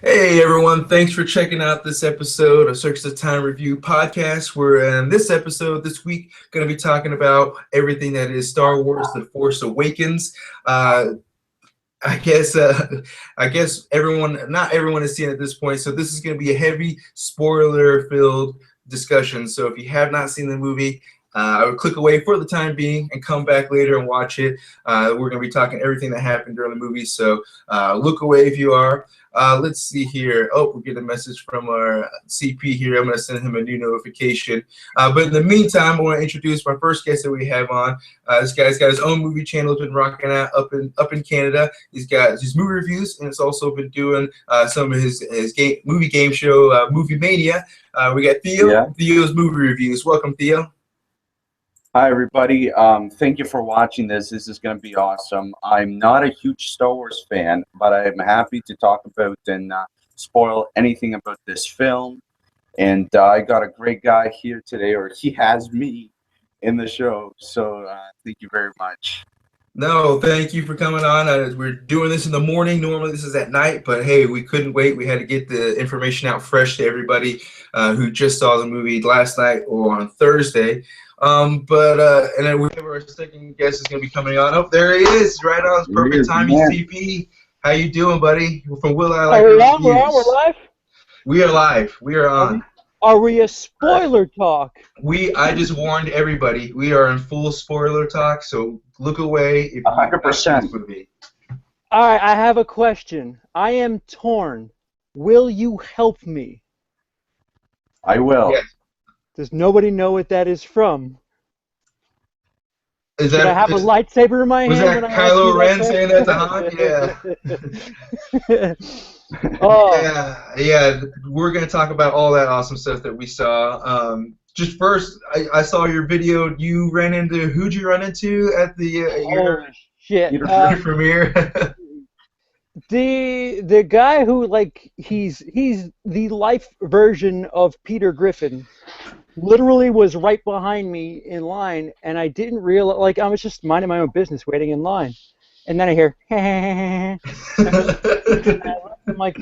Hey everyone, thanks for checking out this episode of Circus of Time Review podcast. We're in this episode this week going to be talking about everything that is Star Wars: The Force Awakens. Uh, I guess I guess not everyone has seen it at this point, so this is going to be a heavy spoiler-filled discussion. So if you have not seen the movie, I would click away for the time being and come back later and watch it. We're going to be talking everything that happened during the movie, so look away if you are. Let's see here. Oh, we'll get a message from our CP here. I'm going to send him a new notification. But in the meantime, I want to introduce my first guest that we have on. This guy's got his own movie channel. He's been rocking out up in Canada. He's got his movie reviews, and it's also been doing some of his movie game show, Movie Mania. We got Theo. Yeah. Theo's movie reviews. Welcome, Theo. Hi, everybody. Thank you for watching this. This is going to be awesome. I'm not a huge Star Wars fan, but I'm happy to talk about and spoil anything about this film. And I got a great guy here today, or he has me in the show. So thank you very much. No, thank you for coming on. We're doing this in the morning. Normally this is at night, but hey, we couldn't wait. We had to get the information out fresh to everybody who just saw the movie last night or on Thursday. And then we have our second guest is going to be coming on. Oh, there he is, right on. It's perfect timing, CP. How you doing, buddy? We're from Will I Like We're Reviews. live? We are live. We are on. Are we a spoiler talk? I just warned everybody. We are in full spoiler talk, so look away if you 100%. this movie. All right, I have a question. I am torn. Will you help me? I will. Yes. Does nobody know what that is from? Is Should I have a lightsaber in my hand? Was that when I ask Kylo you Ren that saying that to Han? question? Oh, Yeah. We're gonna talk about all that awesome stuff that we saw. Just first, I saw your video. You ran into who'd you run into at the your holy shit. premiere? The guy who he's the life version of Peter Griffin. Literally was right behind me in line, and I didn't realize, I was just minding my own business waiting in line. And then I hear, I'm like,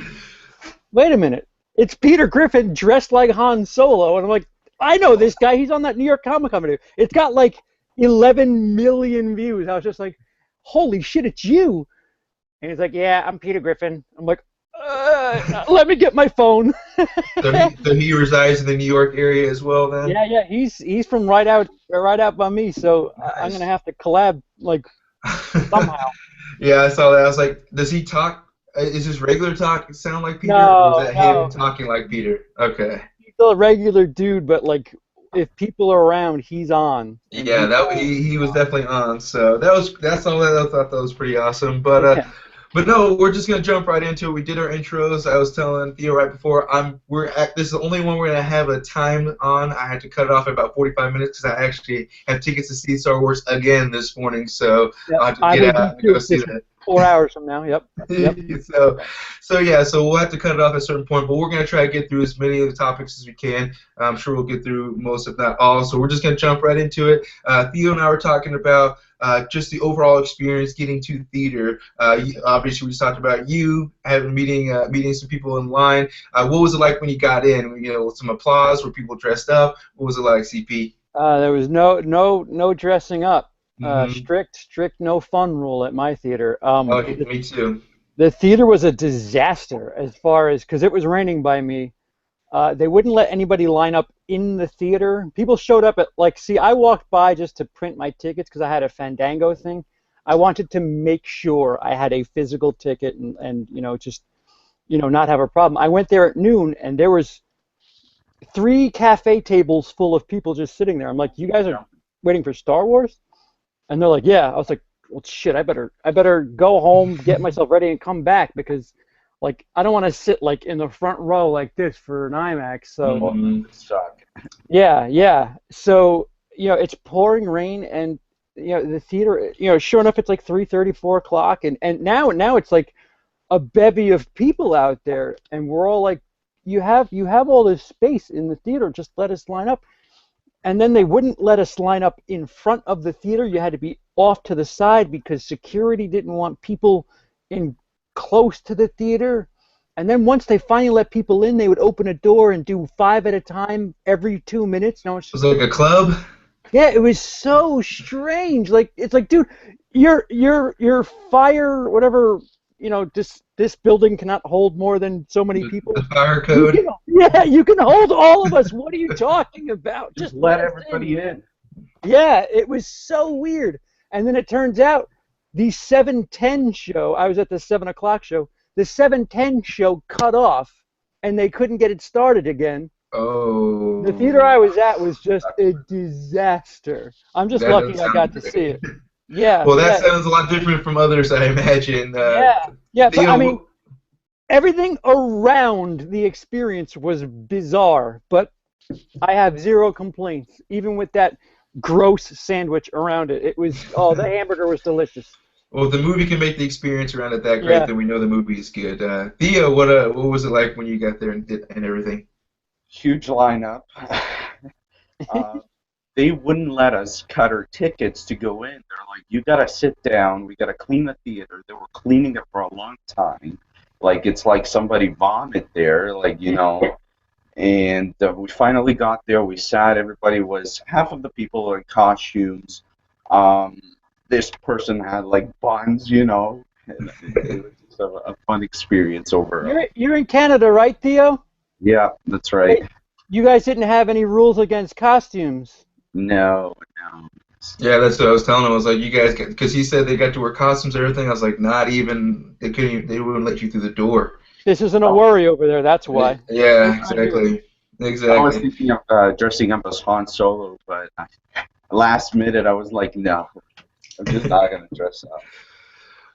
wait a minute, it's Peter Griffin dressed like Han Solo. And I'm like, I know this guy, he's on that New York Comic Con video. It's got like 11 million views. I was just like, holy shit, it's you. And he's like, yeah, I'm Peter Griffin. I'm like, let me get my phone. So he resides in the New York area as well, then. Yeah, he's from right out by me. So Nice. I'm gonna have to collab somehow. Yeah, I saw that. I was like, does he talk? Is his regular talk sound like Peter, No, or is that him talking like Peter? Okay. He's still a regular dude, but if people are around, he's on. Yeah, he was definitely on. So that's all that I thought that was pretty awesome. But Yeah. But no, we're just gonna jump right into it. We did our intros. I was telling Theo right before. This is the only one we're gonna have a time on. I had to cut it off at about 45 minutes because I actually have tickets to see Star Wars again this morning. So Yep. I'll have to get out and go see that. 4 hours from now. Yep. So we'll have to cut it off at a certain point, but we're going to try to get through as many of the topics as we can. I'm sure we'll get through most, if not all. So we're just going to jump right into it. Theo and I were talking about just the overall experience getting to theater. Obviously, we just talked about you meeting some people in line. What was it like when you got in? Some applause. Were people dressed up? What was it like, CP? There was no dressing up. Mm-hmm. Strict no fun rule at my theater. Me too. The theater was a disaster as far as, because it was raining by me. They wouldn't let anybody line up in the theater. People showed up at I walked by just to print my tickets because I had a Fandango thing. I wanted to make sure I had a physical ticket and not have a problem. I went there at noon and there was 3 cafe tables full of people just sitting there. I'm like, you guys are waiting for Star Wars? And they're like, yeah. I was like, well, shit, I better go home, get myself ready, and come back because, I don't want to sit in the front row like this for an IMAX. So, Suck. yeah. So, it's pouring rain, and the theater, sure enough, it's 3:30, 4 o'clock, and now it's like a bevy of people out there, and we're all like, you have all this space in the theater, just let us line up. And then they wouldn't let us line up in front of the theater. You had to be off to the side because security didn't want people in close to the theater. And then once they finally let people in, they would open a door and do 5 at a time every 2 minutes. No, it's It was like a club. yeah, it was so strange. Like it's like, dude, your fire, whatever, this building cannot hold more than so many people. The fire You code. can, yeah, you can hold all of us. What are you talking about? Just let everybody in. Yeah, it was so weird. And then it turns out the 7:10 show, I was at the 7 o'clock show, the 7:10 show cut off and they couldn't get it started again. Oh. The theater I was at was just a disaster. I'm just That lucky doesn't I sound got to great. see it. Yeah. Well, that yeah, sounds a lot different from others, I imagine. yeah, but Theo, I mean, everything around the experience was bizarre, but I have zero complaints, even with that gross sandwich around it. It was, oh, the hamburger was delicious. well, if the movie can make the experience around it that great, Yeah. then we know the movie is good. Theo, what was it like when you got there and everything? Huge lineup. They wouldn't let us cut our tickets to go in. They're like, you gotta sit down. We gotta clean the theater. They were cleaning it for a long time. Like it's like somebody vomit there, like And we finally got there. We sat. Everybody was half of the people were in costumes. This person had like buns, And it was just a fun experience overall. You're in Canada, right, Theo? Yeah, that's right. You guys didn't have any rules against costumes. No. Yeah, that's what I was telling him. I was like, you guys, because he said they got to wear costumes and everything. I was like, not even. They couldn't. They wouldn't let you through the door. This isn't a worry over there. That's why. Yeah, exactly. I was thinking of dressing up as Han Solo, but last minute I was like, no, I'm just not gonna dress up.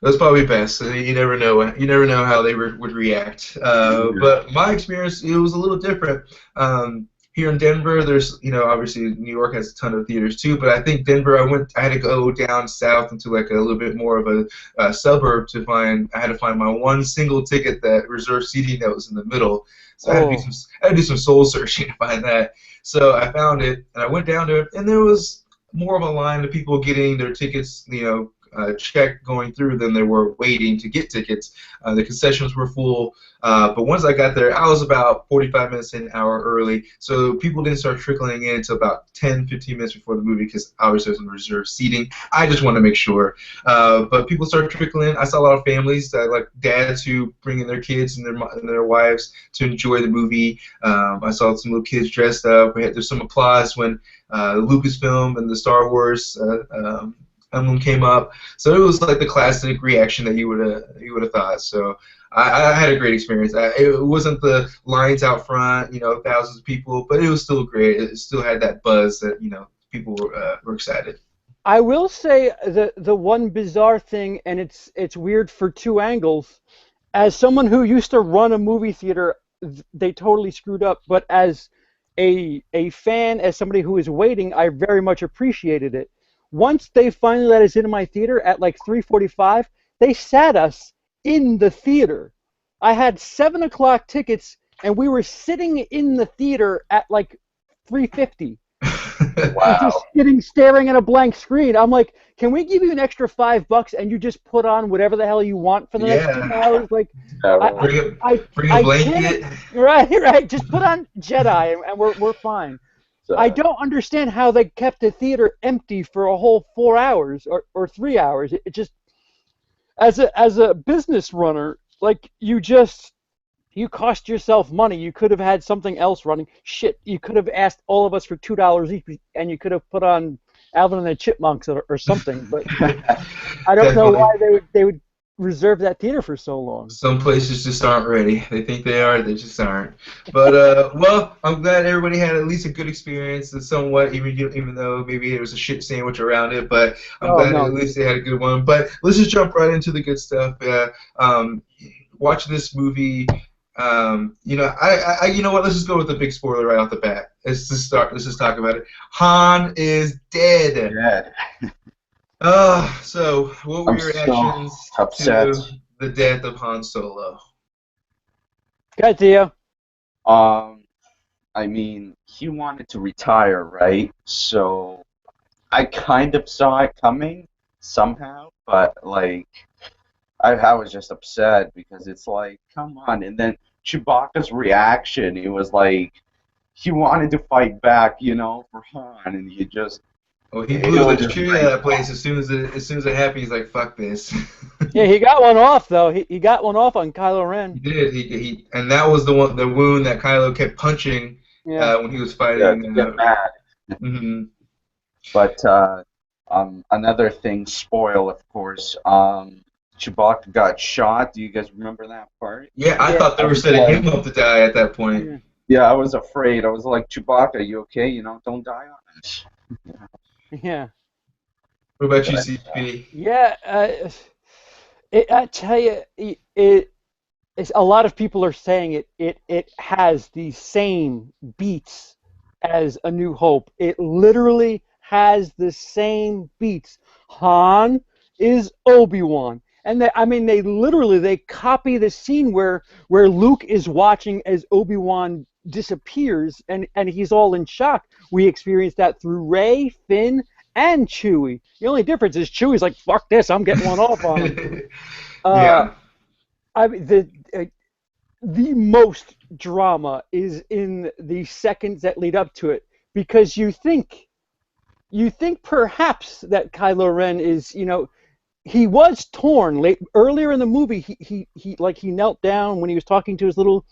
That's probably best. You never know. You never know how they would react. But my experience, it was a little different. Here in Denver, there's, obviously New York has a ton of theaters too, but I think Denver, I had to go down south into like a little bit more of a suburb to find. I had to find my one single ticket that reserved seating that was in the middle. So I had to do some soul searching to find that. So I found it, and I went down to it, and there was more of a line of people getting their tickets, check going through than there were waiting to get tickets. The concessions were full, but once I got there, I was about 45 minutes to an hour early, so people didn't start trickling in until about 10-15 minutes before the movie because obviously it was in reserved seating. I just wanted to make sure. But people started trickling in. I saw a lot of families, like dads who bring in their kids and their wives to enjoy the movie. I saw some little kids dressed up. There's some applause when Lucasfilm and the Star Wars emblem came up, so it was like the classic reaction that you would have thought. So I had a great experience. It wasn't the lines out front, thousands of people, but it was still great. It still had that buzz that people were excited. I will say the one bizarre thing, and it's weird for two angles. As someone who used to run a movie theater, they totally screwed up. But as a fan, as somebody who was waiting, I very much appreciated it. Once they finally let us into my theater at like 3:45, they sat us in the theater. I had 7 o'clock tickets, and we were sitting in the theater at like 3:50. Wow. Just staring at a blank screen. I'm like, can we give you an extra $5 and you just put on whatever the hell you want for the next 2 hours? Like, bring a blanket. Right. Just put on Jedi, and we're fine. I don't understand how they kept the theater empty for a whole 4 hours or 3 hours. It just, as a business runner, like you cost yourself money. You could have had something else running. Shit, you could have asked all of us for $2 each, and you could have put on Alvin and the Chipmunks or something. But I don't know why they would reserve that theater for so long. Some places just aren't ready. They think they are, they just aren't. But well, I'm glad everybody had at least a good experience, and somewhat, even though maybe it was a shit sandwich around it. But I'm glad at least they had a good one. But let's just jump right into the good stuff. Watching this movie. You know what? Let's just go with the big spoiler right off the bat. Let's just talk about it. Han is dead. So what were your reactions to the death of Han Solo? Good, Theo. I mean, he wanted to retire, right? So I kind of saw it coming somehow, but like, I was just upset because it's like, come on. And then Chewbacca's reaction, he was like, he wanted to fight back, you know, for Han, and he just, Oh, he it blew was the just tree out of that place as soon as it happened. He's like, "Fuck this." Yeah, he got one off though. He got one off on Kylo Ren. He did. And that was the wound that Kylo kept punching Yeah. when he was yeah, fighting. to get mad. Mhm. But another thing, spoil, of course. Chewbacca got shot. Do you guys remember that part? Yeah, I Yeah. thought they I were was setting like, him up to die at that point. Yeah. yeah, I was afraid. I was like, Chewbacca, you okay? You know, don't die on us. Yeah. What about you, But CP? Yeah. I tell you, it's, a lot of people are saying it has the same beats as A New Hope. It literally has the same beats. Han is Obi-Wan. And they literally they copy the scene where Luke is watching as Obi-Wan disappears and he's all in shock. We experience that through Rey, Finn, and Chewie. The only difference is Chewie's like, fuck this, I'm getting one off on him. Uh, Yeah. I mean, the most drama is in the seconds that lead up to it because you think perhaps that Kylo Ren is, he was torn earlier in the movie. He knelt down when he was talking to his little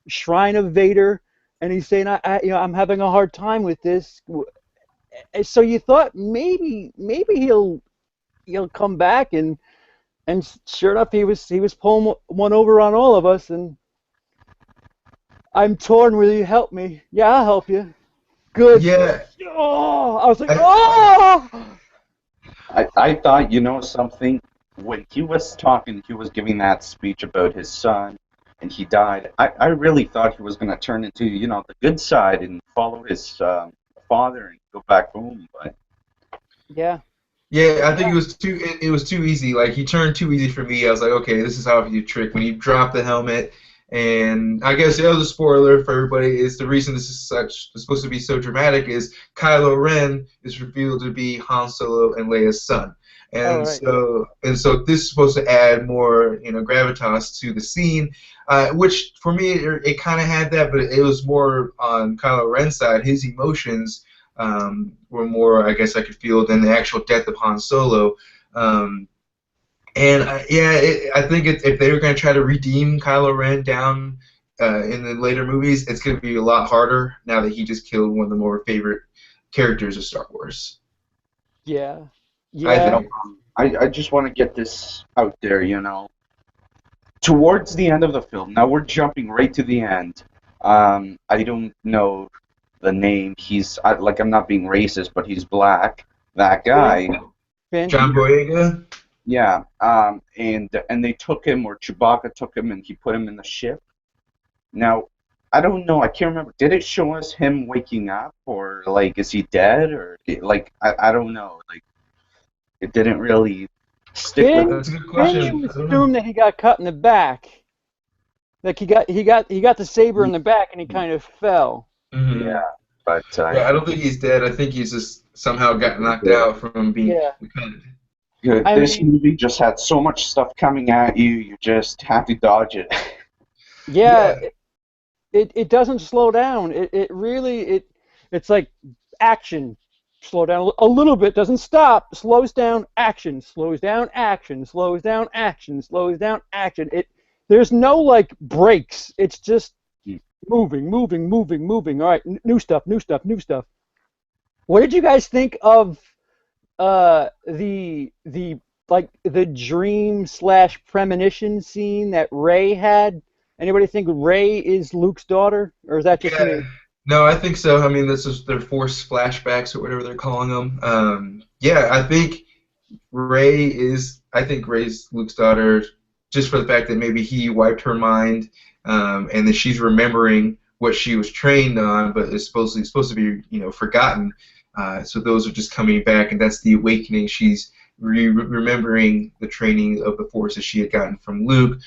shrine of Vader, and he's saying, I'm having a hard time with this. So you thought maybe he'll come back, and sure enough, he was pulling one over on all of us. And I'm torn. Will you help me? Yeah, I'll help you. Good. Yeah. Oh, I was like, I, oh. I thought, you know something, when he was talking, he was giving that speech about his son, and he died. I really thought he was going to turn into, you know, the good side and follow his father and go back home. But Yeah. yeah, I think it was too easy. Like he turned too easy for me. I was like, okay, this is how you trick when you drop the helmet. And I guess the other spoiler for everybody is the reason this is supposed to be so dramatic is Kylo Ren is revealed to be Han Solo and Leia's son. All And right. so this is supposed to add more, gravitas to the scene, which for me it kind of had that, but it was more on Kylo Ren's side. His emotions were more, I guess, I could feel than the actual death of Han Solo. I think if they were going to try to redeem Kylo Ren down in the later movies, it's going to be a lot harder now that he just killed one of the more favorite characters of Star Wars. Yeah. I Yeah. think. I just want to get this out there, you know. Towards the end of the film, now we're jumping right to the end. I don't know the name. I'm not being racist, but he's black. That guy. Finn. John Boyega? Yeah. And they took him, or Chewbacca took him, and he put him in the ship. Now, I don't know. I can't remember. Did it show us him waking up, or like, is he dead, or like, I don't know. Like, it didn't really stick with. That's a good Finn, question. you I don't know. assume that he got cut in the back. Like he got the saber in the back and he kind of fell. Mhm. Yeah, but Yeah, I don't think he's dead. I think he's just somehow got knocked out from being Yeah. cut. this movie just had so much stuff coming at you. You just have to dodge it. Yeah. It doesn't slow down. It really it's like action. Slow down a little bit, doesn't stop, slows down, action, slows down, action, slows down, action, slows down, action. There's no like breaks. It's just moving. All right, new stuff. What did you guys think of the dream / premonition scene that Rey had? Anybody think Rey is Luke's daughter, or is that just me? No, I think so. I mean, this is their Force flashbacks or whatever they're calling them. I think I think Rey's Luke's daughter, just for the fact that maybe he wiped her mind, and that she's remembering what she was trained on, but is supposed to be, forgotten. So those are just coming back, and that's the awakening. She's remembering the training of the Force that she had gotten from Luke.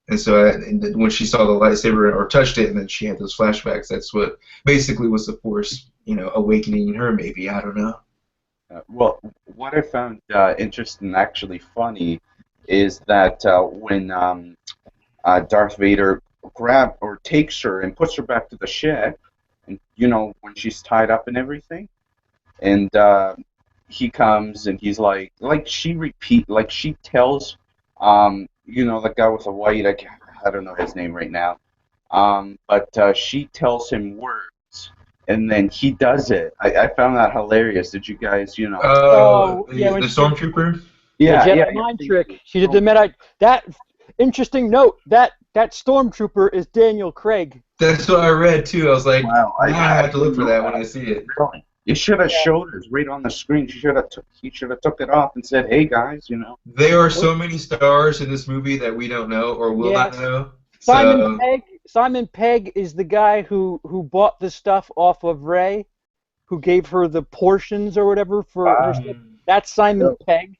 And so when she saw the lightsaber or touched it, and then she had those flashbacks, that's what basically was the Force, awakening her. Maybe, I don't know. Well, what I found interesting, actually funny, is that when Darth Vader takes her and puts her back to the ship, and when she's tied up and everything, and he comes and he's like she tells the guy with the white, I don't know his name right now, but she tells him words, and then he does it. I found that hilarious. Did you guys, Oh, yeah, the when stormtrooper. Yeah, the Jedi yeah, mind trick. She did the Medi. That interesting note. That stormtrooper is Daniel Craig. That's what I read too. I was like, Wow, now I have to look for that when that. I see it. Really? You should have showed us right on the screen. He should have took it off and said, "Hey guys, There are so many stars in this movie that we don't know or will not Yes. know. Simon So Pegg. Simon Pegg is the guy who bought the stuff off of Rey, who gave her the portions or whatever for her stuff. That's Simon Pegg.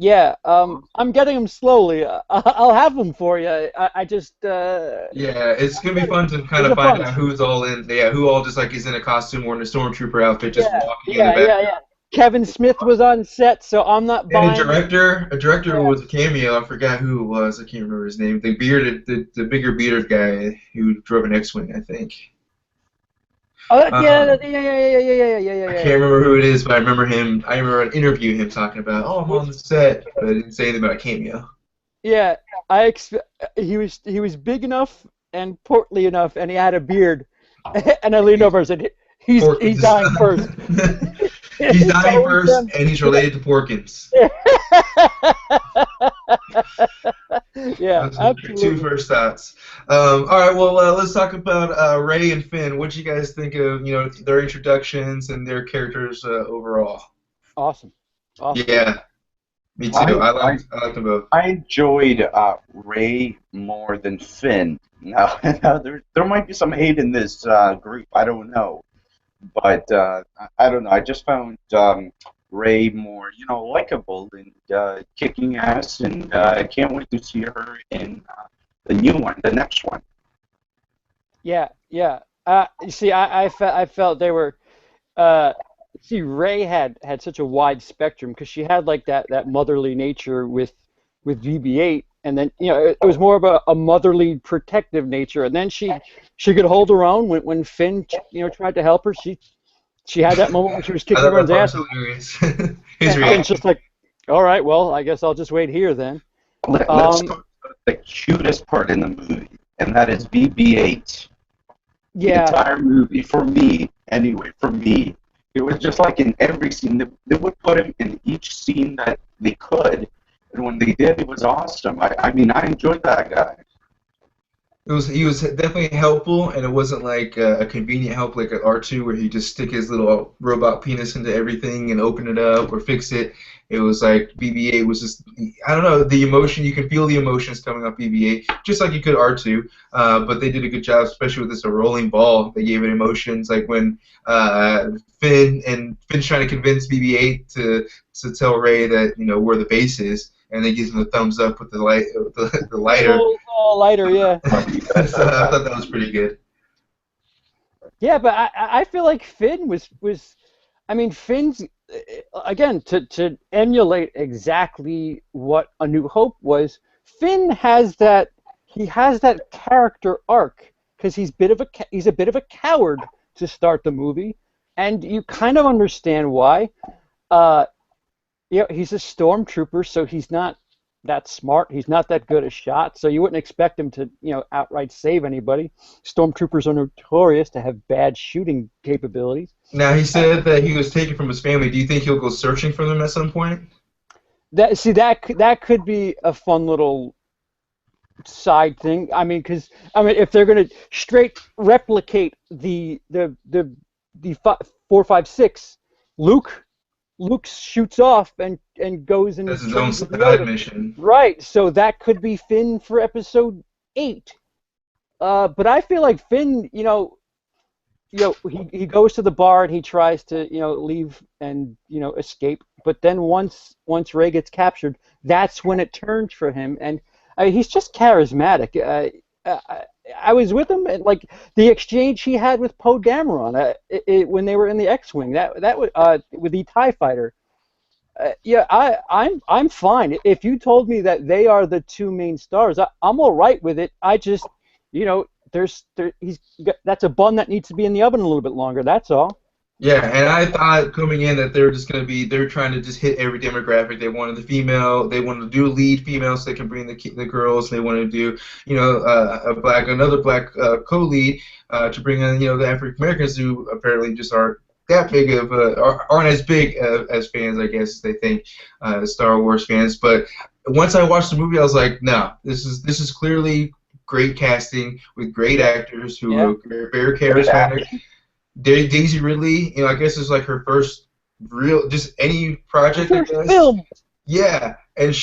Yeah. I'm getting them slowly. I'll have them for you. I just. yeah, it's gonna be fun to kind of find out who's all in. Yeah, who all just like is in a costume or in a stormtrooper outfit, just walking in the back. Yeah. Kevin Smith was on set, so I'm not buying. And a director was a cameo. I forgot who it was. I can't remember his name. The bigger bearded guy who drove an X-wing, I think. Oh, yeah. I can't remember who it is, but I remember him. I remember an interview him talking about, "Oh, I'm on the set," but I didn't say anything about a cameo. Yeah, he was big enough and portly enough, and he had a beard. And I leaned over and said, "He's dying first." He's dying first, and he's related to Porkins. Yeah, absolutely. Two first thoughts. All right, well, let's talk about Rey and Finn. What do you guys think of their introductions and their characters overall? Awesome. Yeah, me too. I like them both. I enjoyed Rey more than Finn. Now there might be some hate in this group. I don't know. But I don't know. I just found Rey more, likable and kicking ass, and I can't wait to see her in the new one, the next one. Yeah. You see, I felt they were. See, Rey had such a wide spectrum because she had like that motherly nature with BB-8, and then it was more of a motherly protective nature, and then she could hold her own when Finn tried to help her. She had that moment when she was kicking everyone's ass. And Finn's just like, all right, well, I guess I'll just wait here then. Let's talk about the cutest part in the movie, and that is BB-8. Yeah. The entire movie, for me, anyway, it was just like in every scene. They would put him in each scene that they could, and when they did, it was awesome. I mean, I enjoyed that guy. He was definitely helpful, and it wasn't like a convenient help like an R2 where he just stick his little robot penis into everything and open it up or fix it. It was like BB-8 was just, I don't know, the emotion, you can feel the emotions coming off BB-8, just like you could R2, but they did a good job, especially with this a rolling ball. They gave it emotions, like when Finn's trying to convince BB-8 to tell Rey that, where the base is, and they gives him the thumbs up with the lighter. Lighter, yeah. So I thought that was pretty good. Yeah, but I feel like Finn was I mean, Finn's, again, to emulate exactly what A New Hope was, Finn has that character arc because he's a bit of a coward to start the movie, and you kind of understand why. He's a stormtrooper, so he's not that smart. He's not that good a shot, so you wouldn't expect him to, outright save anybody. Stormtroopers are notorious to have bad shooting capabilities. Now, he said that he was taken from his family. Do you think he'll go searching for them at some point? That could be a fun little side thing. I mean, if they're going to straight replicate the 456, Luke shoots off and goes and that's his own side mission. Right, so that could be Finn for episode 8. But I feel like Finn, he goes to the bar and he tries to, leave and, escape. But then once Rey gets captured, that's when it turns for him. And he's just charismatic. I was with him, and like the exchange he had with Poe Dameron when they were in the X-wing, that was with the TIE fighter. Yeah, I'm fine. If you told me that they are the two main stars, I'm all right with it. I just, that's a bun that needs to be in the oven a little bit longer. That's all. Yeah, and I thought coming in that they're just going to be, they're trying to just hit every demographic. They wanted the female, they wanted to do a lead female so they can bring the girls. They wanted to do, another black co-lead to bring in, the African Americans who apparently just aren't that big of, aren't as big as fans, I guess, as they think, Star Wars fans. But once I watched the movie, I was like, no, this is clearly great casting with great actors who are very, very charismatic. Daisy Ridley, I guess it's like her first real, just any project. First film. Yeah, and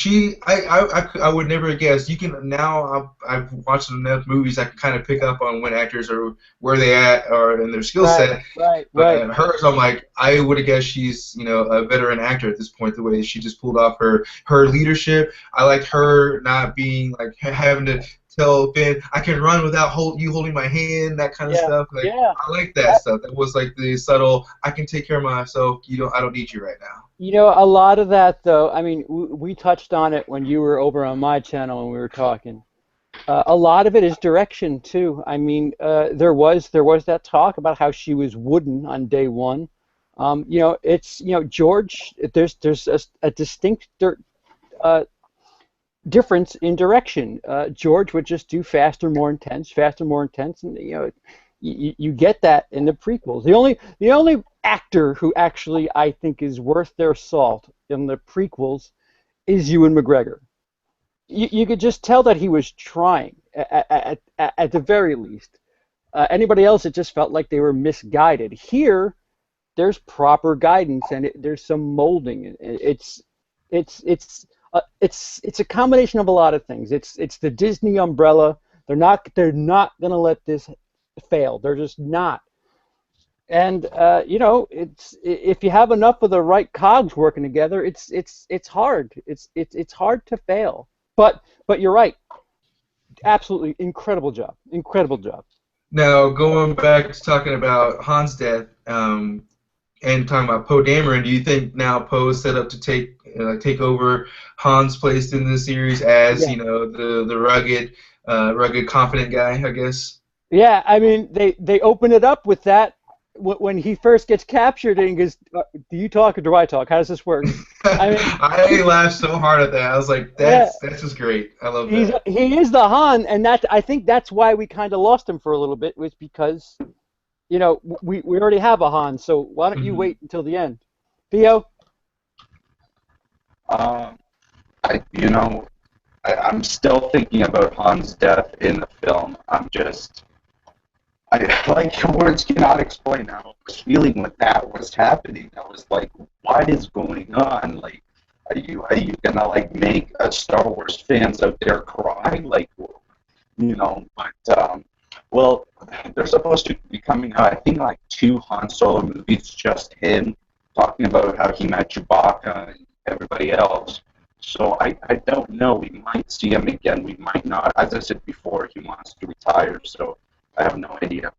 I would never guess. You can now. I've watched enough movies. I can kind of pick up on when actors are where they at or in their skill set. Right. But hers, I'm like, I would have guessed she's a veteran actor at this point. The way she just pulled off her leadership. I liked her not being like having to tell Ben, I can run without you holding my hand, that kind of stuff. Like, I like that stuff. That was like the subtle, I can take care of myself. I don't need you right now. A lot of that, though, I mean, we touched on it when you were over on my channel when we were talking. A lot of it is direction, too. I mean, there was that talk about how she was wooden on day one. George, there's a distinct difference in direction. George would just do faster, more intense, and you get that in the prequels. The only actor who actually I think is worth their salt in the prequels is Ewan McGregor. You could just tell that he was trying at the very least. Anybody else, it just felt like they were misguided. Here, there's proper guidance and there's some molding. It's a combination of a lot of things. It's the Disney umbrella. They're not gonna let this fail. They're just not. And it's if you have enough of the right cogs working together, it's hard. It's hard to fail. But you're right. Absolutely incredible job. Incredible job. Now going back to talking about Han's death, and talking about Poe Dameron, do you think now Poe's set up to take over Han's place in the series as the rugged, confident guy, I guess? Yeah, I mean they open it up with that when he first gets captured and he goes, "Do you talk or do I talk? How does this work?" I mean, I laughed so hard at that. I was like, "That's just great. I love that." He is the Han, and I think that's why we kind of lost him for a little bit, was because we already have a Han, so why don't you wait until the end? Theo? I'm still thinking about Han's death in the film. Words cannot explain how I was feeling when that was happening. I was like, what is going on? Like, are you gonna make Star Wars fans out there cry? Well, they're supposed to be coming out, I think, 2 Han Solo movies, just him talking about how he met Chewbacca and everybody else. So I don't know. We might see him again. We might not. As I said before, he wants to retire, so I have no idea.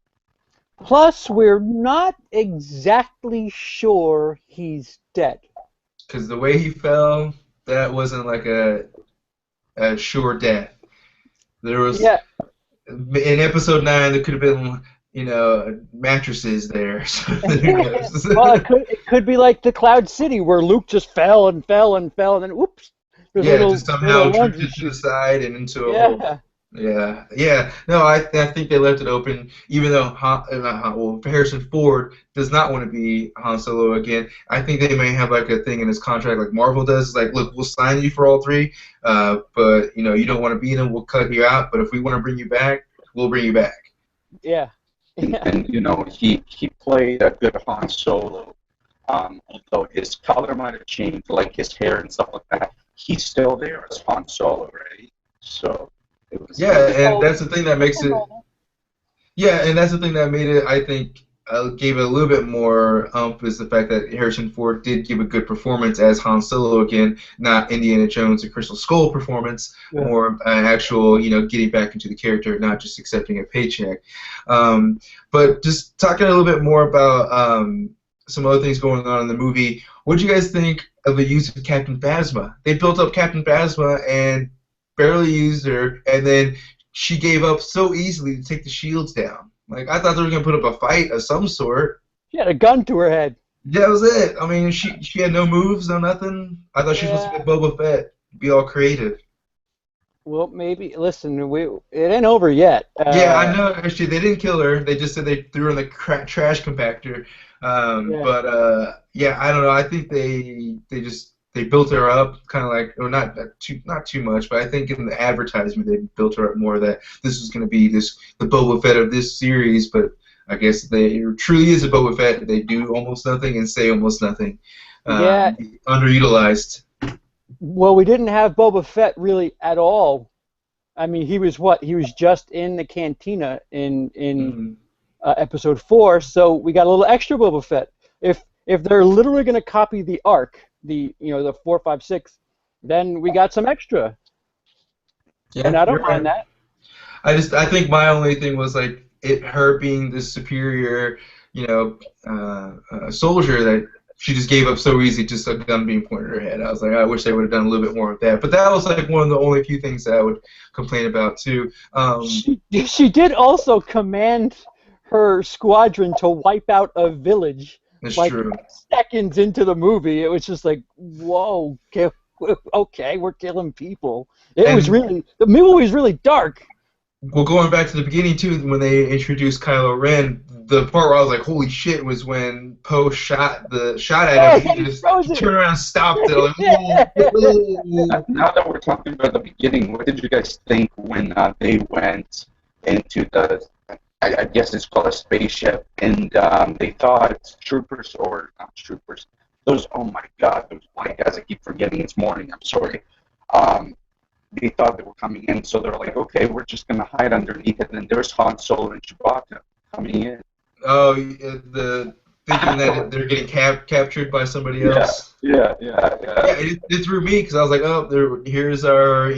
Plus, we're not exactly sure he's dead. Because the way he fell, that wasn't like a sure death. There was... Yeah. In episode 9, there could have been, mattresses there. Well, it could be like the Cloud City, where Luke just fell and fell and fell, and then whoops. Just somehow drifted to the side and into a hole. Yeah. No, I think they left it open, even though Harrison Ford does not want to be Han Solo again. I think they may have a thing in his contract like Marvel does. It's like, look, we'll sign you for all 3, but you don't want to be in them, we'll cut you out. But if we want to bring you back, we'll bring you back. Yeah. And he played a good Han Solo. Although his color might have changed, like his hair and stuff like that, he's still there as Han Solo, right? So. And that's the thing that makes it. Yeah, and that's the thing that made it, I think, gave it a little bit more oomph, is the fact that Harrison Ford did give a good performance as Han Solo again, not Indiana Jones and Crystal Skull performance, more actual, getting back into the character, not just accepting a paycheck. But just talking a little bit more about some other things going on in the movie. What do you guys think of a use of Captain Phasma. They built up Captain Phasma and barely used her, and then she gave up so easily to take the shields down. Like, I thought they were going to put up a fight of some sort. She had a gun to her head. That was it. I mean, she had no moves, no nothing. I thought she was supposed to be Boba Fett, be all creative. Well, maybe. Listen, it ain't over yet. Yeah, I know. Actually, they didn't kill her. They just said they threw her in the trash compactor. Yeah. But yeah, I don't know. I think they built her up, kind of like, or not too much, but I think in the advertisement they built her up more that this was going to be the Boba Fett of this series. But I guess they truly is a Boba Fett. They do almost nothing and say almost nothing. Yeah. Underutilized. Well, we didn't have Boba Fett really at all. I mean, he was what? He was just in the cantina in episode 4, so we got a little extra Boba Fett. If they're literally going to copy the arc, the 4, 5, 6, then we got some extra. Yeah, and I don't mind that. I think my only thing was like her being this superior, soldier that she just gave up so easy, just a gun being pointed at her head. I was like, I wish they would have done a little bit more of that. But that was like one of the only few things that I would complain about too. She did also command her squadron to wipe out a village. That's like true. Seconds into the movie, it was just like, whoa, okay, we're killing people. The movie was really dark. Well, going back to the beginning too, when they introduced Kylo Ren, the part where I was like, "Holy shit!" was when Poe shot at him. He just turned around and stopped it. Like, whoa. Now that we're talking about the beginning, what did you guys think when they went into I guess it's called a spaceship, and they thought troopers, or not troopers, those, oh my god, those white guys, I keep forgetting it's morning, I'm sorry. They thought they were coming in, so they're like, okay, we're just going to hide underneath it, and there's Han Solo and Chewbacca coming in. Oh, thinking that they're getting captured by somebody else. Yeah. It threw me because I was like, oh, here's our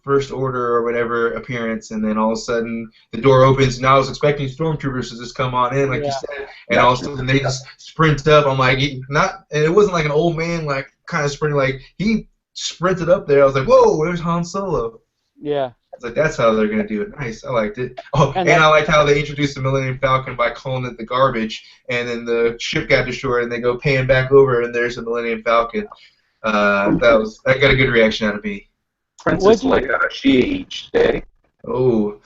First Order or whatever appearance, and then all of a sudden the door opens, and I was expecting stormtroopers to just come on in, like you said, and all of a sudden they just sprint up. I'm like, and it wasn't like an old man like kind of sprinting, like he sprinted up there. I was like, whoa, where's Han Solo? Yeah. I was like, that's how they're going to do it. Nice. I liked it. Oh, and I liked how they introduced the Millennium Falcon by calling it the garbage, and then the ship got destroyed, and they go paying back over, and there's the Millennium Falcon. That got a good reaction out of me. Princess Leia, she aged, eh? Oh,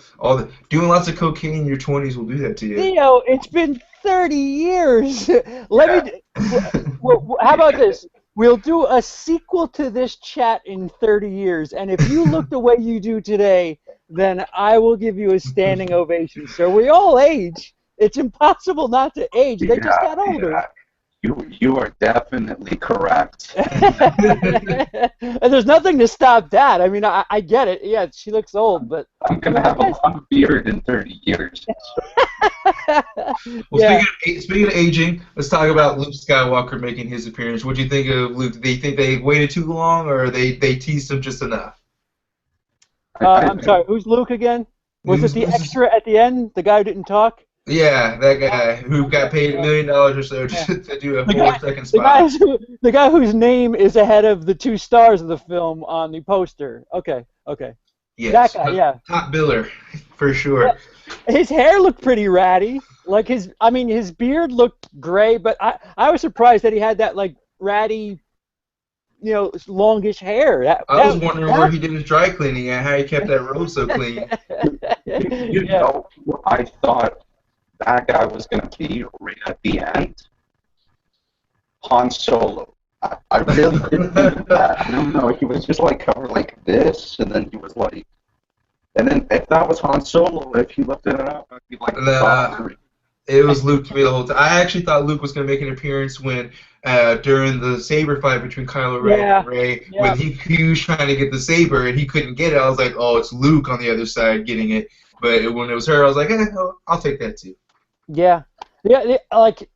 doing lots of cocaine in your 20s will do that to you. Theo, it's been 30 years. How about this? We'll do a sequel to this chat in 30 years, and if you look the way you do today, then I will give you a standing ovation, sir. We all age. It's impossible not to age. They just got older. Yeah. You are definitely correct. And there's nothing to stop that. I mean, I get it. Yeah, she looks old, but I'm going to have a long beard in 30 years. Well, speaking of aging, let's talk about Luke Skywalker making his appearance. What do you think of Luke? Do you think they waited too long, or they teased him just enough? I'm sorry, who's Luke again? Was it the extra at the end, the guy who didn't talk? Yeah, that guy who got paid $1 million or so to do a 4-second spot. The guy whose name is ahead of the 2 stars of the film on the poster. Okay. Yes, that guy, yeah. Top biller, for sure. Yeah. His hair looked pretty ratty. Like his beard looked gray, but I was surprised that he had that like ratty, longish hair. I was wondering where he did his dry cleaning and how he kept that road so clean. You know, I thought that guy was going to be right at the end. Han Solo. I really didn't think that. I don't know. He was just like covered like this, and then he was like, and then if that was Han Solo, if he lifted it up, I'd be like, it was Luke to me the whole time. I actually thought Luke was going to make an appearance when during the saber fight between Kylo Ren and Rey, when he was trying to get the saber and he couldn't get it. I was like, oh, it's Luke on the other side getting it. But when it was her, I was like, I'll take that too. Yeah. Like,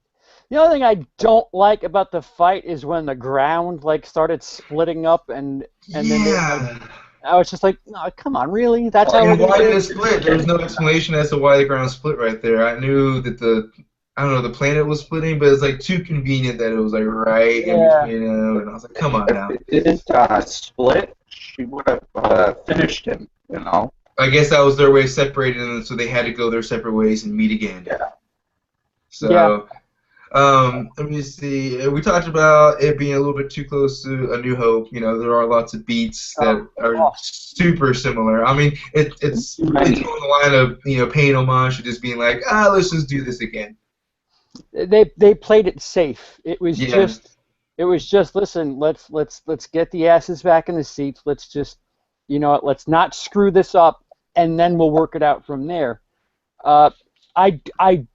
the other thing I don't like about the fight is when the ground like started splitting up and then I was just like, no, come on, really? That's how. And why did it split? There was no explanation as to why the ground split right there. I knew that the I don't know, the planet was splitting, but it's like too convenient that it was like right in Yeah. between them, and I was like, come on now. If it didn't split, she would have finished him, you know? I guess that was their way of separating them, so they had to go their separate ways and meet again. Yeah. So, let me see. We talked about it being a little bit too close to A New Hope. You know, there are lots of beats that are super similar. I mean, it's on the line of, you know, paying homage to just being like, let's just do this again. They played it safe. It was Yeah. just listen, let's get the asses back in the seats. Let's just, you know, let's not screw this up, and then we'll work it out from there. I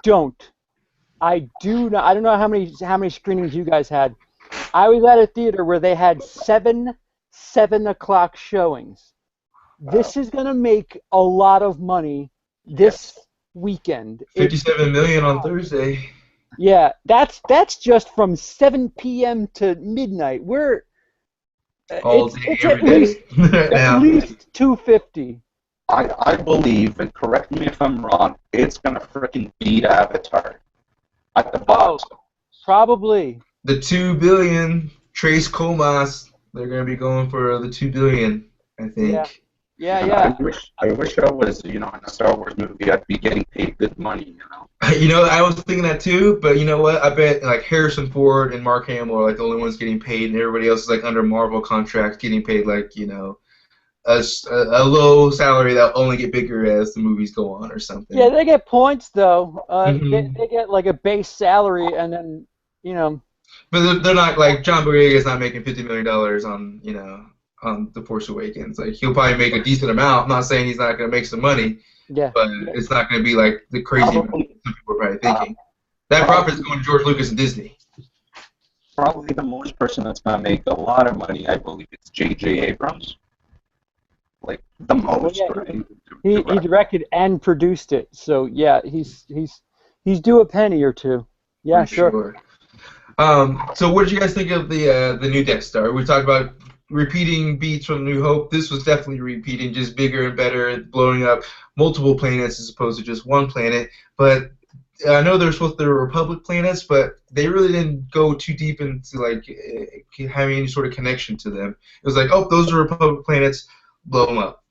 do not. I don't know how many screenings you guys had. I was at a theater where they had 7 o'clock showings. This is gonna make a lot of money this weekend. 57 million on Thursday. Yeah, that's just from 7 p.m. to midnight. We're All day, it's every day. at least 250. I believe, and correct me if I'm wrong, it's gonna freaking beat Avatar at the box. Probably. The 2 billion, Trace Comas, they're going to be going for the 2 billion, I think. Yeah. I wish I was, you know, in a Star Wars movie. I'd be getting paid good money, you know. You know, I was thinking that too, but you know what? I bet like Harrison Ford and Mark Hamill are like the only ones getting paid, and everybody else is like under Marvel contracts getting paid like, you know, a low salary that'll only get bigger as the movies go on or something. Yeah, they get points though. Mhm. They get like a base salary, and then, you know. But they're not like John Boyega's not making $50 million on, you know, on The Force Awakens. Like, he'll probably make a decent amount. I'm not saying he's not going to make some money, Yeah. but it's not going to be like the crazy amount some people are probably thinking. That profit's going to George Lucas and Disney. Probably the most person that's gonna make a lot of money, I believe, it's J.J. Abrams. Like the most, right? He directed and produced it, so yeah, he's due a penny or two. Yeah, For sure. So what did you guys think of the new Death Star? We talked about repeating beats from New Hope. This was definitely repeating, just bigger and better, blowing up multiple planets as opposed to just one planet. But I know they're supposed to be Republic planets, but they really didn't go too deep into like having any sort of connection to them. It was like, oh, those are Republic planets, blow them up.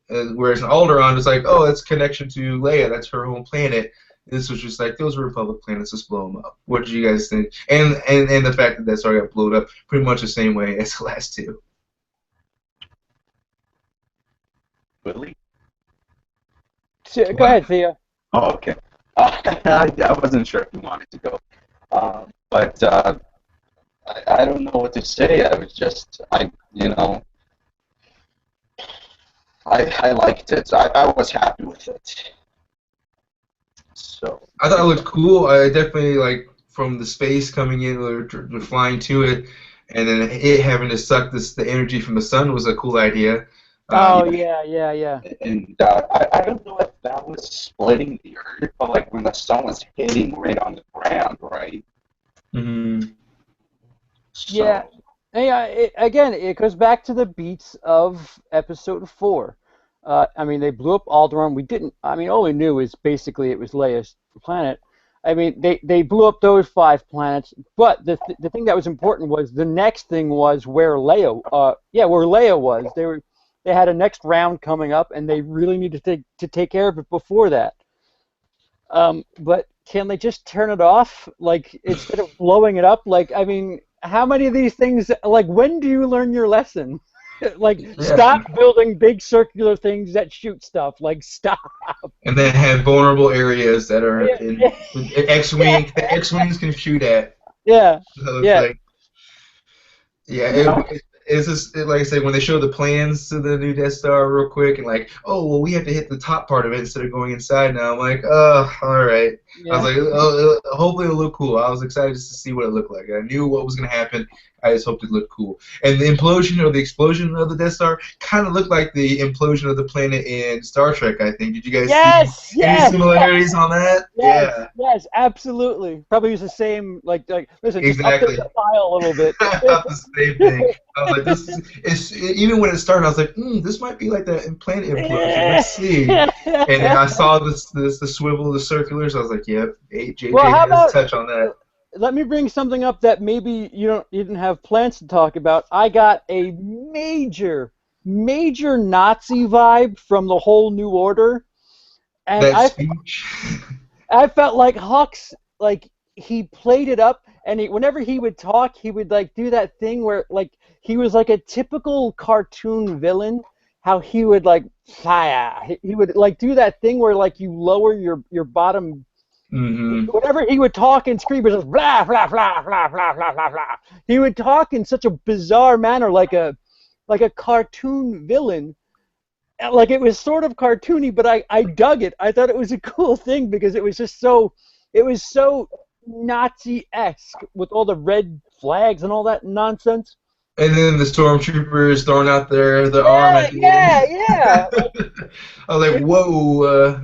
Whereas in Alderaan, it's like, oh, that's connection to Leia, that's her home planet. This was just like, those are Republic planets, let's blow them up. What did you guys think? And the fact that Star got blown up pretty much the same way as the last two. Willie? Go ahead, Theo. Oh, okay. I wasn't sure if you wanted to go. But I don't know what to say. I was just, you know, I liked it. I was happy with it. So I thought it looked cool. I definitely like from the space coming in, they're flying to it, and then it having to suck the energy from the sun was a cool idea. Yeah. And I don't know if that was splitting the earth, but like when the sun was hitting right on the ground, right? Mm-hmm. So, Yeah. Again, it goes back to the beats of Episode 4. I mean, they blew up Alderaan. All we knew is basically it was Leia's planet. I mean, they blew up those 5 planets, but the thing that was important was the next thing was where Leia was. They had a next round coming up, and they really needed to take care of it before that. But can they just turn it off, like, instead of blowing it up? Like, I mean, how many of these things, like, when do you learn your lesson? Like, stop building big circular things that shoot stuff. Like, stop. And then have vulnerable areas that are in X-wing. The X-wings can shoot at. Yeah. So it's it's just like I said, when they show the plans to the new Death Star real quick, and like, oh well, we have to hit the top part of it instead of going inside now. I'm like, oh, all right. Yeah. I was like, oh, hopefully it'll look cool. I was excited just to see what it looked like. I knew what was gonna happen. I just hoped it looked cool. And the implosion or the explosion of the Death Star kind of looked like the implosion of the planet in Star Trek, I think. Did you guys see any similarities on that? Yes, yes, absolutely. Probably use the same, listen, just Exactly. update the file a little bit. I thought the same thing. I was like, even when it started, I was like, this might be like that planet implosion. Let's see. And I saw the swivel, the circulars. I was like, yep, JJ has a touch on that. Let me bring something up that maybe you didn't have plans to talk about. I got a major Nazi vibe from the whole New Order, and speech. I felt like Hux, like he played it up, and whenever he would talk, he would like do that thing where like he was like a typical cartoon villain. How he would like fire. He would like do that thing where like you lower your bottom. Mm-hmm. Whenever he would talk and scream, it was just blah blah blah blah blah blah blah blah. He would talk in such a bizarre manner, like a cartoon villain. Like it was sort of cartoony, but I dug it. I thought it was a cool thing because it was just so Nazi-esque with all the red flags and all that nonsense. And then the stormtroopers throwing out their arm at the end. Yeah. I was like, whoa,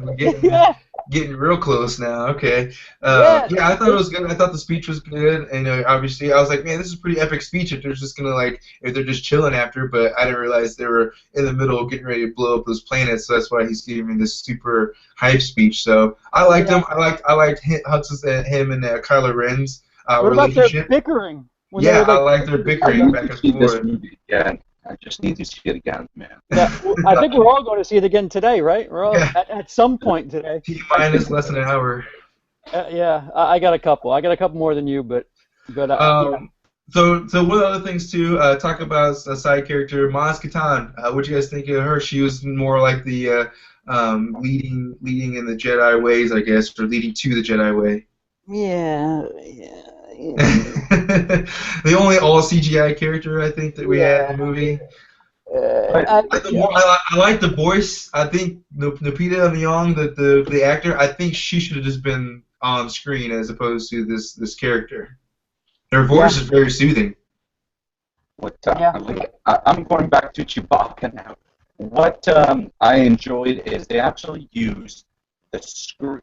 getting real close now. Okay. I thought it was good. I thought the speech was good. And obviously, I was like, man, this is a pretty epic speech if they're just going to, if they're just chilling after. But I didn't realize they were in the middle of getting ready to blow up those planets. So that's why he's giving this super hype speech. So I liked him. I liked Hux's and him and Kylo Ren's what relationship. About their bickering? I like their bickering back and forth. This movie again. I just need to see it again, man. Yeah, I think we're all going to see it again today, right? We're all at some point today. T-minus less than an hour. I got a couple. I got a couple more than you, but. So one of the other things too, talk about a side character, Maz Kanata. What do you guys think of her? She was more like the leading in the Jedi ways, I guess, or leading to the Jedi way. Yeah. The only all CGI character I think that we had in the movie. I like the voice. I think Lupita Nyong'o, the actor, I think she should have just been on screen as opposed to this character. Her voice is very soothing. I'm going back to Chewbacca now. What I enjoyed is they actually used the screen.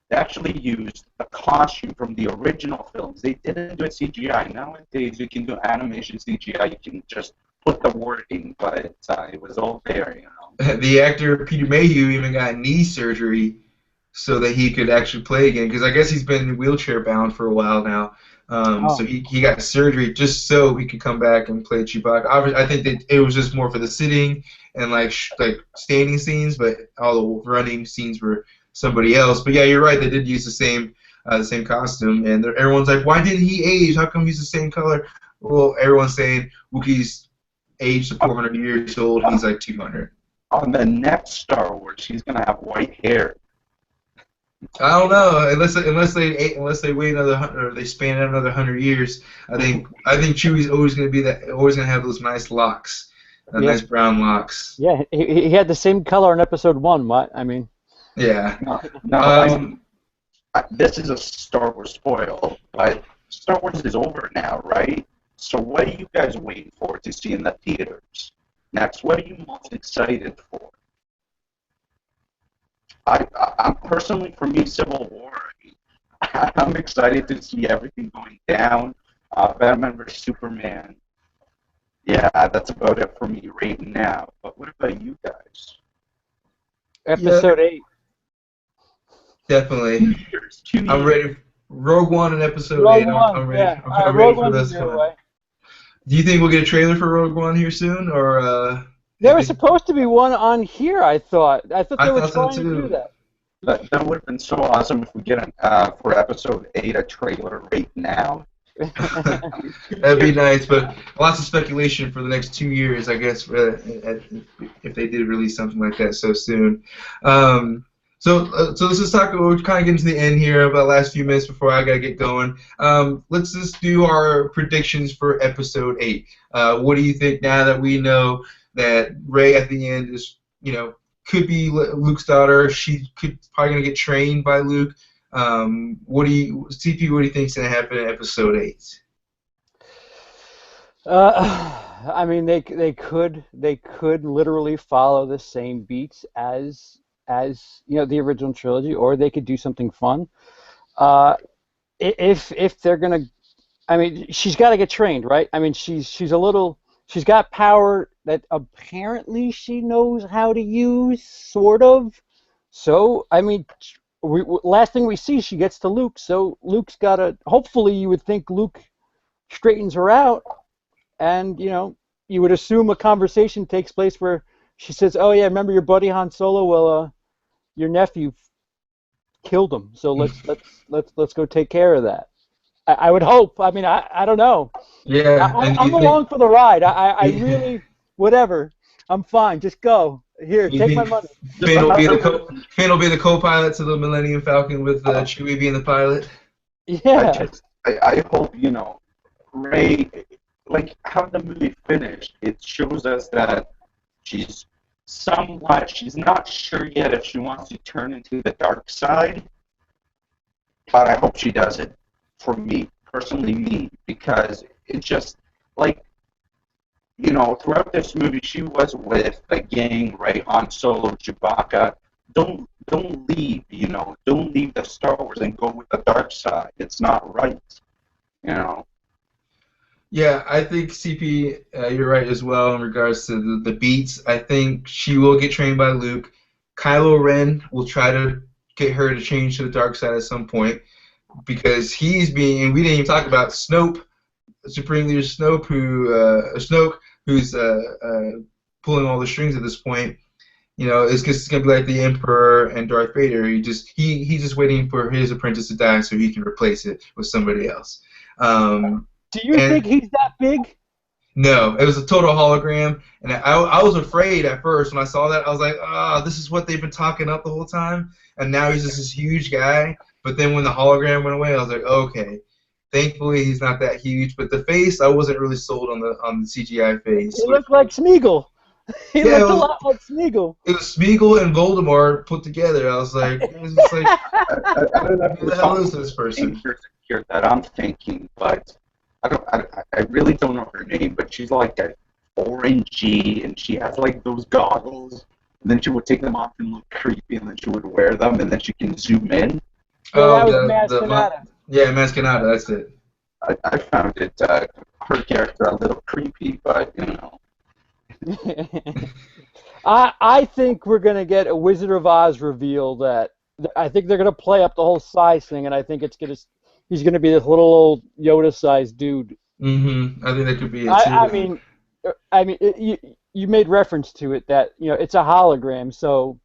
They actually used a costume from the original films. They didn't do a CGI. Nowadays, you can do animation CGI. You can just put the wording, but it was all there, The actor Peter Mayhew even got knee surgery so that he could actually play again, because I guess he's been wheelchair bound for a while now. So he got surgery just so he could come back and play Chewbacca. Obviously, I think that it was just more for the sitting and like standing scenes, but all the running scenes were somebody else. But yeah, you're right. They did use the same costume, and everyone's like, "Why didn't he age? How come he's the same color?" Well, everyone's saying Wookiee's aged to 400 years old. He's like 200. On the next Star Wars, he's gonna have white hair. I don't know, unless they wait another 100, or they span out another 100 years. I think Chewie's always gonna have those nice locks, nice brown locks. Yeah, he had the same color in Episode 1. What I mean. Yeah. This is a Star Wars spoil, but Star Wars is over now, right? So what are you guys waiting for to see in the theaters? Next, what are you most excited for? I'm personally, for me, Civil War. I'm excited to see everything going down. Batman vs Superman. Yeah, that's about it for me right now. But what about you guys? Episode 8. Definitely. 2 years. I'm ready. Rogue One and Episode 8. I'm ready. I'm ready for this one. Do you think we'll get a trailer for Rogue One here soon, or? There was supposed to be one on here. I thought they were trying to do that. That would have been so awesome if we get for Episode 8 a trailer right now. That'd be nice, but lots of speculation for the next 2 years, I guess, if they did release something like that so soon. So let's just talk. We're kind of getting to the end here, about the last few minutes before I gotta get going. Let's just do our predictions for Episode 8. What do you think now that we know that Rey at the end is, could be Luke's daughter? She could probably gonna get trained by Luke. CP, what do you think is gonna happen in Episode 8? I mean, they could literally follow the same beats as the original trilogy, or they could do something fun. Uh, if they're gonna, I mean, she's got to get trained, right? I mean, she's got power that apparently she knows how to use, sort of. So, I mean, last thing we see, she gets to Luke. So Luke's got to. Hopefully, you would think Luke straightens her out, and you would assume a conversation takes place where she says, "Oh yeah, remember your buddy Han Solo? Well, your nephew killed him. So let's go take care of that." I would hope. I mean, I don't know. Yeah, and I'm you think along for the ride. I really, whatever. I'm fine. Just go. Here, you take my think money. Just Finn will be the co-pilot to the Millennium Falcon with Chewie being the pilot? Yeah. I hope, Ray, like how the movie finished, it shows us that she's she's not sure yet if she wants to turn into the dark side, but I hope she does it. For me, personally, because it's just like, throughout this movie, she was with a gang, right? Han Solo, Chewbacca. Don't leave, don't leave the Star Wars and go with the dark side. It's not right, you know. Yeah, I think CP, you're right as well in regards to the beats. I think she will get trained by Luke. Kylo Ren will try to get her to change to the dark side at some point because and we didn't even talk about Snoke, Supreme Leader Snoke, who's pulling all the strings at this point. It's just gonna be like the Emperor and Darth Vader. He's just waiting for his apprentice to die so he can replace it with somebody else. Do you think he's that big? No, it was a total hologram, and I was afraid at first when I saw that. I was like, this is what they've been talking up the whole time, and now he's just this huge guy. But then when the hologram went away, I was like, okay. Thankfully, he's not that huge. But the face, I wasn't really sold on the CGI face. He looked like Smeagol. He looked a lot like Smeagol. It was Smeagol and Voldemort put together. I was like, it was just like, I don't know who the hell is this person? Here that I'm thinking, but I really don't know her name, but she's like an orangey, and she has like those goggles. And then she would take them off and look creepy, and then she would wear them, and then she can zoom in. That was Mascanata. Yeah, Mascanata, that's it. I found it her character a little creepy, but I think we're gonna get a Wizard of Oz reveal that I think they're gonna play up the whole size thing, and I think he's gonna be this little old Yoda-sized dude. I think that could be it too. I mean, you made reference to it that it's a hologram, so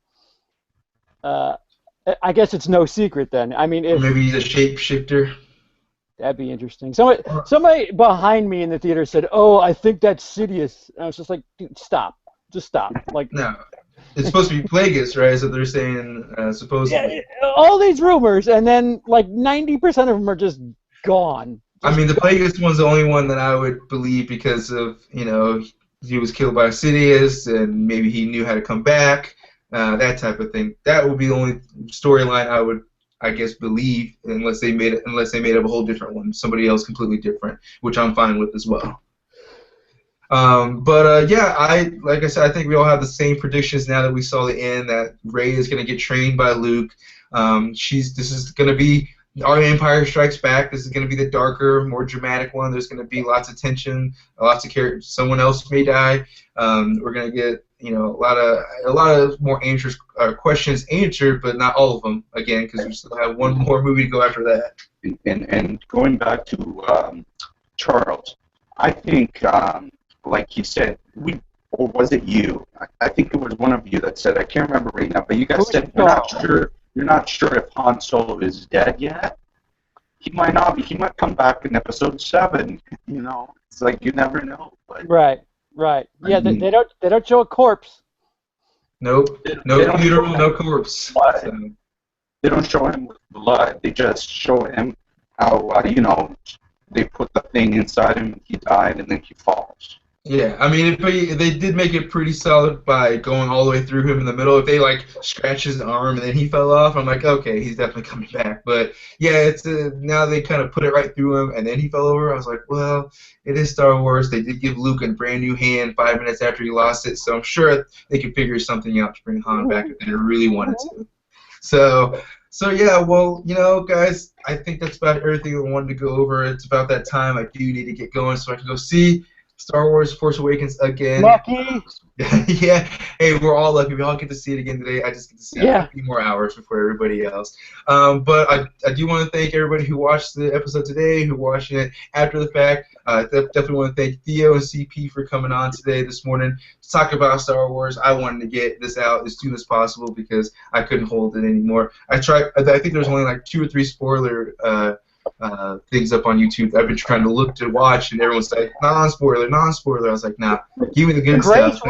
I guess it's no secret then. I mean, maybe he's a shapeshifter. That'd be interesting. Somebody behind me in the theater said, "Oh, I think that's Sidious." And I was just like, "Dude, stop! Just stop!" Like, no, it's supposed to be Plagueis, right? So they're saying supposedly. Yeah, all these rumors, and then like 90% of them are just gone. I mean, the Plagueis one's the only one that I would believe because of he was killed by Sidious, and maybe he knew how to come back, that type of thing. That would be the only storyline I would, I guess, believe, unless they made up a whole different one, somebody else completely different, which I'm fine with as well. Yeah, like I said, I think we all have the same predictions now that we saw the end that Rey is going to get trained by Luke. This is going to be our Empire Strikes Back. This is going to be the darker, more dramatic one. There's going to be lots of tension, lots of characters. Someone else may die. We're going to get a lot of more questions answered, but not all of them again, because we still have one more movie to go after that. And going back to Charles, I think, like you said, or was it you? I think it was one of you that said, I can't remember right now, but you guys said you're not sure if Han Solo is dead yet. He might not be. He might come back in Episode 7. It's like you never know. But right. Yeah, they don't show a corpse. Nope. No funeral, no corpse. So. They don't show him with blood. They just show him how they put the thing inside him. He died, and then he falls. Yeah, I mean, they did make it pretty solid by going all the way through him in the middle. If they like scratched his arm and then he fell off, I'm like, okay, he's definitely coming back. But yeah, it's now they kind of put it right through him and then he fell over. I was like, well, it is Star Wars. They did give Luke a brand new hand 5 minutes after he lost it, so I'm sure they could figure something out to bring Han back if they really wanted to. So yeah, well, guys, I think that's about everything I wanted to go over. It's about that time. I do need to get going so I can go see Star Wars Force Awakens again. Lucky. Yeah, hey, we're all lucky. We all get to see it again today. I just get to see it a few more hours before everybody else. But I do want to thank everybody who watched the episode today, who watched it after the fact. Definitely want to thank Theo and CP for coming on today, this morning, to talk about Star Wars. I wanted to get this out as soon as possible because I couldn't hold it anymore. I think there's only like 2 or 3 spoiler things up on YouTube I've been trying to look to watch, and everyone's like, non-spoiler, non-spoiler. I was like, nah, give me the good stuff.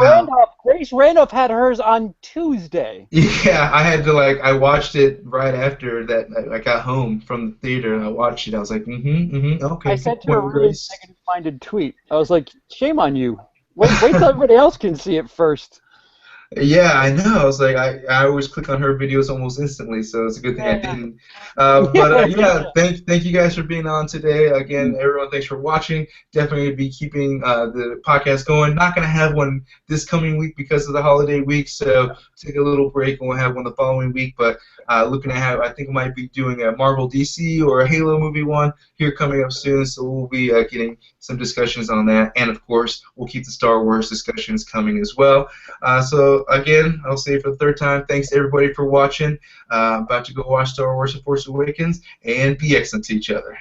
Grace Randolph had hers on Tuesday. Yeah, I had to I watched it right after that. I got home from the theater and I watched it. I was like, okay. I sent her a really negative-minded tweet. I was like, shame on you. Wait till everybody else can see it first. Yeah, I know. I was like, I always click on her videos almost instantly, so it's a good thing I didn't. Yeah, thank you guys for being on today. Again, everyone, thanks for watching. Definitely be keeping the podcast going. Not going to have one this coming week because of the holiday week, so take a little break and we'll have one the following week. But looking to have, I think I might be doing a Marvel DC or a Halo movie one here coming up soon, so we'll be getting some discussions on that. And, of course, we'll keep the Star Wars discussions coming as well. So again, I'll say it for the 3rd time, thanks to everybody for watching. About to go watch Star Wars: The Force Awakens, and be excellent to each other.